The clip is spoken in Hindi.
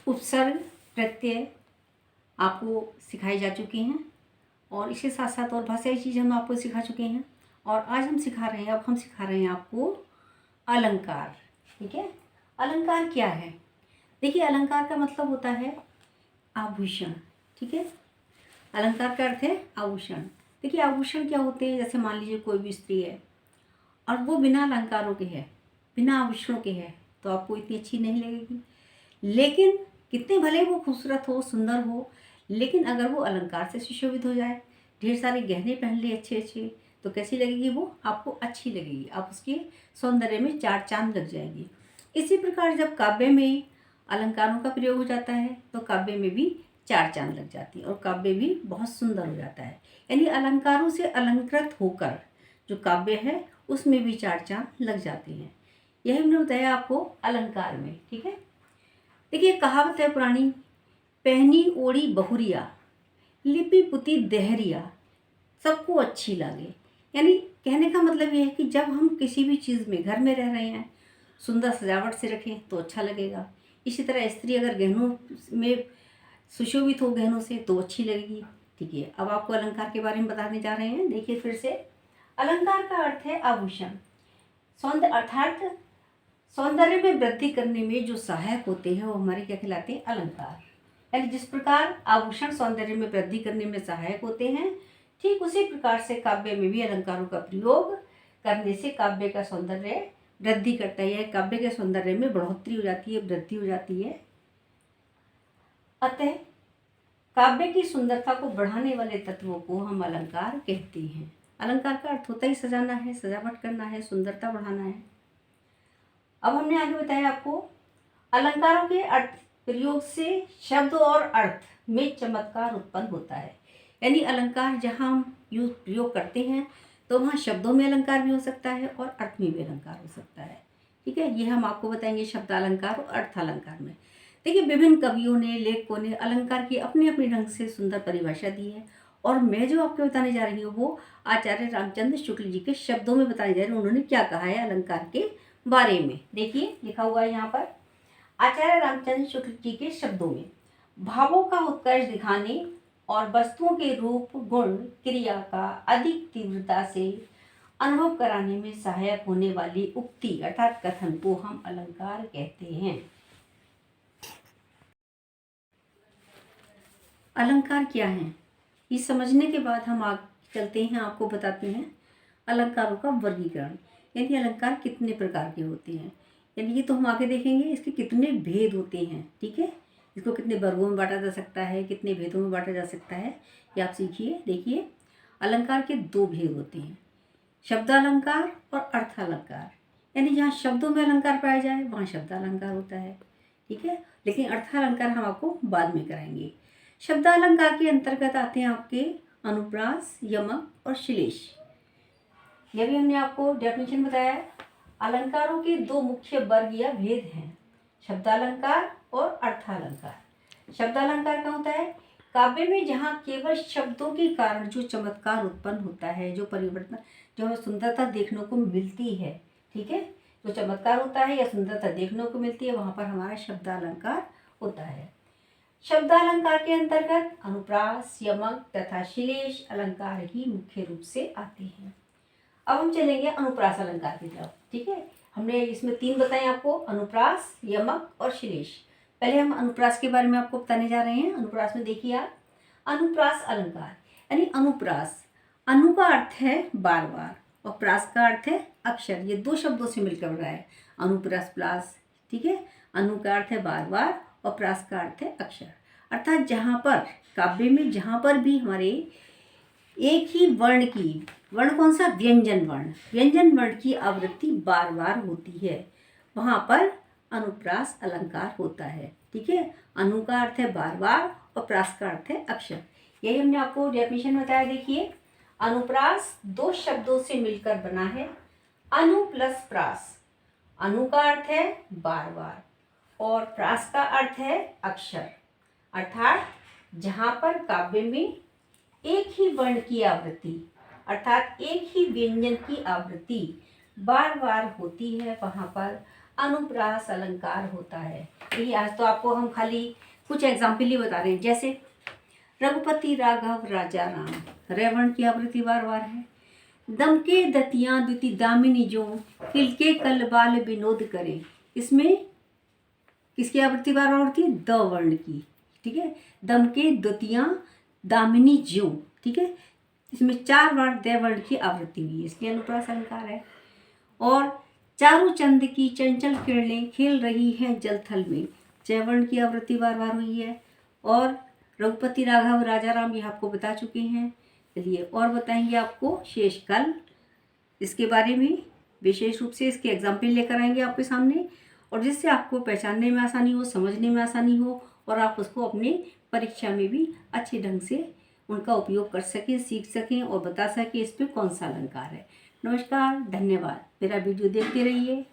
उपसर्ग, प्रत्यय आपको सिखाई जा चुकी हैं और इसके साथ साथ और बहुत सारी चीज़ें हम आपको सिखा चुके हैं। और आज हम सिखा रहे हैं, अब हम सिखा रहे हैं आपको अलंकार। ठीक है, अलंकार क्या है? देखिए, अलंकार का मतलब होता है आभूषण। ठीक है, अलंकार का अर्थ है आभूषण। देखिए, आभूषण क्या होते हैं? जैसे मान लीजिए कोई भी स्त्री है और वो बिना अलंकारों के है, बिना आभूषणों के है, तो आपको इतनी अच्छी नहीं लगेगी। लेकिन कितने भले वो खूबसूरत हो, सुंदर हो, लेकिन अगर वो अलंकार से सुशोभित हो जाए, ढेर सारे गहने पहन ले अच्छे अच्छे, तो कैसी लगेगी? वो आपको अच्छी लगेगी, आप उसके सौंदर्य में चार चांद लग जाएगी। इसी प्रकार जब काव्य में अलंकारों का प्रयोग हो जाता है तो काव्य में भी चार चांद लग जाती है और काव्य भी बहुत सुंदर हो जाता है। यानी अलंकारों से अलंकृत होकर जो काव्य है उसमें भी चार चांद लग जाते हैं। यही हमने बताया आपको अलंकार में। ठीक है, देखिए, कहावत है पुरानी, पहनी ओढ़ी बहुरिया, लिपि पुती देहरिया, सबको अच्छी लगे। यानी कहने का मतलब ये है कि जब हम किसी भी चीज़ में, घर में रह रहे हैं, सुंदर सजावट से रखें तो अच्छा लगेगा। इसी तरह स्त्री अगर गहनों में सुशोभित हो, गहनों से, तो अच्छी लगेगी। ठीक है, अब आपको अलंकार के बारे में बताने जा रहे हैं। देखिए फिर से, अलंकार का अर्थ है आभूषण। सौंदर्य अर्थात सौंदर्य में वृद्धि करने में जो सहायक होते हैं वो हमारे क्या कहलाते हैं? अलंकार। यानी जिस प्रकार आभूषण सौंदर्य में वृद्धि करने में सहायक होते हैं, ठीक उसी प्रकार से काव्य में भी अलंकारों का प्रयोग करने से काव्य का सौंदर्य वृद्धि करता है, काव्य के सौंदर्य में बढ़ोतरी हो जाती है, वृद्धि हो जाती है। अतः काव्य की सुंदरता को बढ़ाने वाले तत्वों को हम अलंकार कहते हैं। अलंकार का अर्थ होता ही सजाना है, सजावट करना है, सुंदरता बढ़ाना है। अब हमने आगे बताया आपको अलंकारों के अर्थ प्रयोग से शब्द और अर्थ में चमत्कार उत्पन्न होता है। यानी अलंकार जहाँ हम प्रयोग करते हैं तो वहाँ शब्दों में अलंकार भी हो सकता है और अर्थ में भी अलंकार हो सकता है। ठीक है, ये हम आपको बताएंगे शब्द अलंकार और अर्थ अलंकार में। देखिए, विभिन्न कवियों ने, लेखकों ने अलंकार की अपने अपने ढंग से सुंदर परिभाषा दी है और मैं जो आपको बताने जा रही हूँ वो आचार्य रामचंद्र शुक्ल जी के शब्दों में बताने जा रही हूँ। उन्होंने क्या कहा है अलंकार के बारे में, देखिए लिखा हुआ है यहाँ पर। आचार्य रामचंद्र शुक्ल जी के शब्दों में, भावों का उत्कर्ष दिखाने और वस्तुओं के रूप, गुण, क्रिया का अधिक तीव्रता से अनुभव कराने में सहायक होने वाली उक्ति अर्थात कथन को हम अलंकार कहते हैं। अलंकार क्या है, ये समझने के बाद हम आगे चलते हैं, आपको बताते हैं अलंकारों का वर्गीकरण। यानी अलंकार कितने प्रकार के होते हैं, यानी ये तो हम आगे देखेंगे इसके कितने भेद होते हैं। ठीक है, इसको कितने वर्गों में बांटा जा सकता है, कितने भेदों में बांटा जा सकता है, ये आप सीखिए। देखिए, अलंकार के दो भेद होते हैं, शब्दालंकार और अर्थालंकार। यानी जहाँ शब्दों में अलंकार पाया जाए वहाँ शब्दालंकार होता है। ठीक है, लेकिन अर्थालंकार हम आपको बाद में कराएंगे। शब्दालंकार के अंतर्गत आते हैं आपके अनुप्रास, यमक और श्लेष। यह भी हमने आपको डेफिनेशन बताया है। अलंकारों के दो मुख्य वर्ग या भेद हैं, शब्दालंकार और अर्थालंकार। शब्दालंकार क्या होता है? काव्य में जहाँ केवल शब्दों के कारण जो चमत्कार उत्पन्न होता है, जो परिवर्तन, जो हमें सुंदरता देखने को मिलती है, ठीक है, जो चमत्कार होता है या सुंदरता देखने को मिलती है, वहाँ पर हमारा शब्दालंकार होता है। शब्दालंकार के अंतर्गत अनुप्रास, यमक तथा श्लेष अलंकार ही मुख्य रूप से आते हैं। अब हम चलेंगे अनुप्रास अलंकार की तरफ। ठीक है, हमने इसमें तीन बताए आपको, अनुप्रास, यमक और श्लेष। पहले हम अनुप्रास के बारे में आपको बताने जा रहे हैं। अनुप्रास में देखिए आप, अनुप्रास अलंकार यानी अनुप्रास, अनु का अर्थ है बार बार और प्रास का अर्थ है अक्षर। ये दो शब्दों से मिलकर बना है अनुप्रास प्रास। ठीक है, अनु का अर्थ है बार बार और प्रास का अर्थ है अक्षर। अर्थात जहाँ पर काव्य में जहाँ पर भी हमारे एक ही वर्ण की, वर्ण कौन सा? व्यंजन वर्ण, व्यंजन वर्ण की आवृत्ति बार बार होती है, वहाँ पर अनुप्रास अलंकार होता है। ठीक है, अनु का अर्थ है बार बार और प्रास का अर्थ है अक्षर। यही हमने आपको डेफिनेशन बताया। देखिए, अनुप्रास दो शब्दों से मिलकर बना है, अनु प्लस प्रास। अनु का अर्थ है बार बार और प्रास का अर्थ है अक्षर। अर्थात जहाँ पर काव्य में एक ही वर्ण की आवृत्ति अर्थात एक ही व्यंजन की आवृत्ति बार बार होती है, वहाँ पर अनुप्रास अलंकार होता है। ये आज तो आपको हम खाली कुछ एग्जाम्पल ही बता रहे हैं। जैसे रघुपति राघव राजा राम, रेवण की आवृत्ति बार बार है। दम के दतियां द्युति दामिनी जो, किल के कल बाल विनोद करे। इसमें किसकी आवृत्ति बार बार होती है? द वर्ण की, ठीक है। दम के द्युतियां दामिनी ज्यों, ठीक है। इसमें 4 बार द वर्ण की आवृत्ति हुई है, इसलिए अनुप्रास अलंकार है। और चारू चंद की चंचल किरणें खेल रही हैं जल थल में, च वर्ण की आवृत्ति बार बार हुई है। और रघुपति राघव राजा राम, ये आपको बता चुके हैं। चलिए और बताएंगे आपको शेष कल, इसके बारे में विशेष रूप से इसके एग्जाम्पल लेकर आएंगे आपके सामने, और जिससे आपको पहचानने में आसानी हो, समझने में आसानी हो, और आप उसको अपने परीक्षा में भी अच्छे ढंग से उनका उपयोग कर सकें, सीख सकें और बता सकें इस पर कौन सा अलंकार है। नमस्कार, धन्यवाद। मेरा वीडियो देखते रहिए।